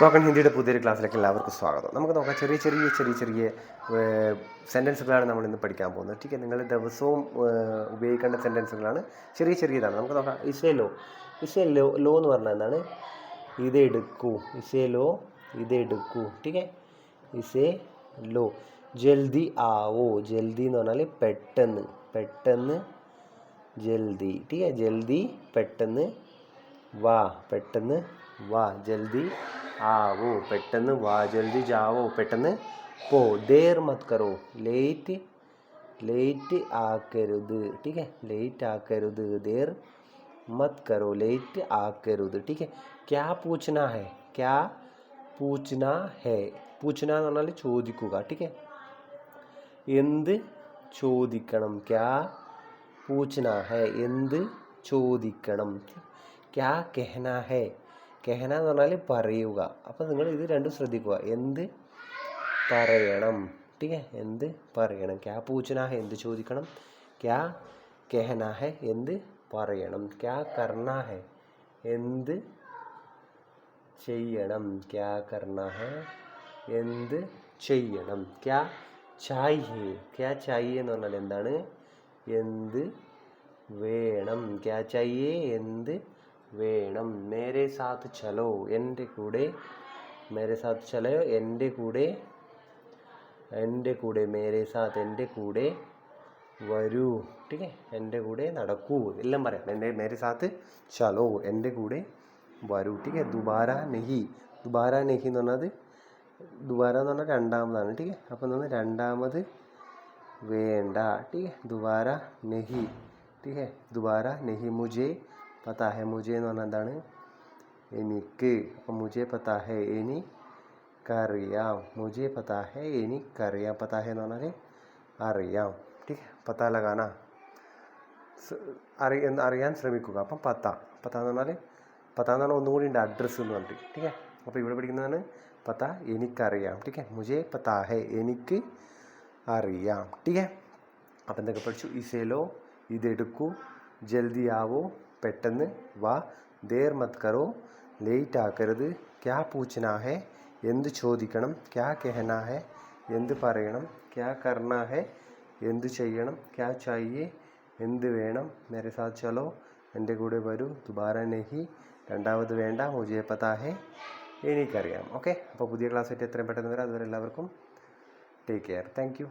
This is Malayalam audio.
സ്പോക്കൺ ഹിന്ദിയുടെ പുതിയൊരു ക്ലാസ്സിലേക്ക് എല്ലാവർക്കും സ്വാഗതം. നമുക്ക് നോക്കാം, ചെറിയ ചെറിയ സെൻറ്റൻസുകളാണ് നമ്മൾ ഇന്ന് പഠിക്കാൻ പോകുന്നത്. ठीक है, നിങ്ങൾ ദിവസവും ഉപയോഗിക്കേണ്ട സെൻറ്റൻസുകളാണ്, ചെറിയതാണ്. നമുക്ക് നോക്കാം. ഇസേ ലോ എന്ന് പറഞ്ഞാൽ എന്താണ്? ഇതെടുക്കൂ. ഇതെടുക്കൂ. ठीक है, ഇസേ ലോ. ജൽദി ആവോ. ജൽദി എന്ന് പറഞ്ഞാൽ പെട്ടെന്ന്. ജൽദി. ठीक है, ജൽദി പെട്ടെന്ന് വാ. ജൽദി ആവോ, പെട്ടെന്ന് വാ. ജൽദി ജാവോ, പെട്ടെന്ന് പോ. ദേർ മത് കറോ. ലേറ്റ് ആക്കരുത്. ठीक है, ലേറ്റ് ആക്കരുത്. ദേർ മത് കറോ, ലേറ്റ് ആക്കരുത്. ठीक है, ക്യാ പൂച്ച്നാ ഹൈ. പൂച്ച്ന എന്ന് പറഞ്ഞാൽ ചോദിക്കുക. ठीक है, എന്ത് ചോദിക്കണം. ക്യാ പൂച്ച്നാ ഹൈ, എന്ത് ചോദിക്കണം. ക്യാ കെഹ്നാ ഹൈ. കെഹന എന്ന് പറഞ്ഞാൽ പറയുക. അപ്പം നിങ്ങൾ ഇത് രണ്ടും ശ്രദ്ധിക്കുക. എന്ത് പറയണം. ठीक है, എന്ത് പറയണം. ക്യാ പൂച്ച്നാ ഹൈ, എന്ത് ചോദിക്കണം. ക്യാ കെഹന ഹൈ, എന്ത് പറയണം. ക്യാ കർണാ ഹൈ, എന്ത് ചെയ്യണം. ക്യാ കർണാ ഹൈ, എന്ത് ചെയ്യണം. ക്യാ ചാഹിയേ എന്ന് പറഞ്ഞാൽ എന്താണ്? എന്ത് വേണം. ക്യാ ചാഹിയേ, എന്ത് വേണം. മേരെ സാത്ത് ചലോ, എൻ്റെ കൂടെ. മേരെ സാത്ത് ചലോ, എൻ്റെ കൂടെ. മേരെ സാത്ത്, എൻ്റെ കൂടെ വരൂ. ठीक है, എൻ്റെ കൂടെ നടക്കൂ. എല്ലാം പറയാം. മേരെ സാത്ത് ചലോ, എൻ്റെ കൂടെ വരൂ. ठीक है, ദുബാര നെഹി എന്ന് പറഞ്ഞത് ദുബാര എന്ന് പറഞ്ഞാൽ രണ്ടാമതാണ്. ठीक है, അപ്പം എന്താണ്? രണ്ടാമത് വേണ്ട. ठीक है, ദുബാര നെഹി. ठीक है, ദുബാര നെഹി. മുജെ പത്താ ഹെ. മുജെ എന്ന് പറഞ്ഞാൽ എന്താണ്? എനിക്ക്. അപ്പം മുജെ പത്താ ഹെ, എനിക്കറിയാം. മുജെ പത്താ ഹെ, എനിക്കറിയാം. പത്താ ഹെ എന്ന് പറഞ്ഞാൽ അറിയാം. ठीक है, പത്താ ലഗാന, അറിയാൻ ശ്രമിക്കുക. അപ്പം പത്ത എന്ന് പറഞ്ഞാൽ ഒന്നും കൂടി ഉണ്ട്, അഡ്രസ്സ് എന്ന് പറഞ്ഞിട്ട്. ठीक है, അപ്പോൾ ഇവിടെ പഠിക്കുന്നതാണ് പത്ത, എനിക്കറിയാം. ठीक है, മുജെ പത്താ ഹെ, എനിക്ക് അറിയാം. ठीक है, അപ്പം എന്തൊക്കെ പഠിച്ചു? ഇസേലോ, ഇതെടുക്കൂ. ജൽദി ആവോ, പെട്ടെന്ന് വാ. ദേർ മത് കറോ, ലേറ്റ് ആക്കരുത്. ക്യാ പൂച്ച്നാ ഹെ, എന്ത് ചോദിക്കണം. ക്യാ കെഹനാ ഹെ, എന്ത് പറയണം. ക്യാ കർണാ ഹെ, എന്ത് ചെയ്യണം. ക്യാ ചാഹിയേ, എന്ത് വേണം. മേരെ സാത്ത് ചലോ, എൻ്റെ കൂടെ വരൂ. ദുബാര നെഹി, രണ്ടാമത് വേണ്ട. മുജെ പത്താ ഹെ, എനിക്കറിയാം. ഓക്കെ, അപ്പോൾ പുതിയ ക്ലാസ്സായിട്ട് എത്രയും പെട്ടെന്ന് വരാം. അതുവരെ എല്ലാവർക്കും ടേക്ക് കെയർ. Thank you.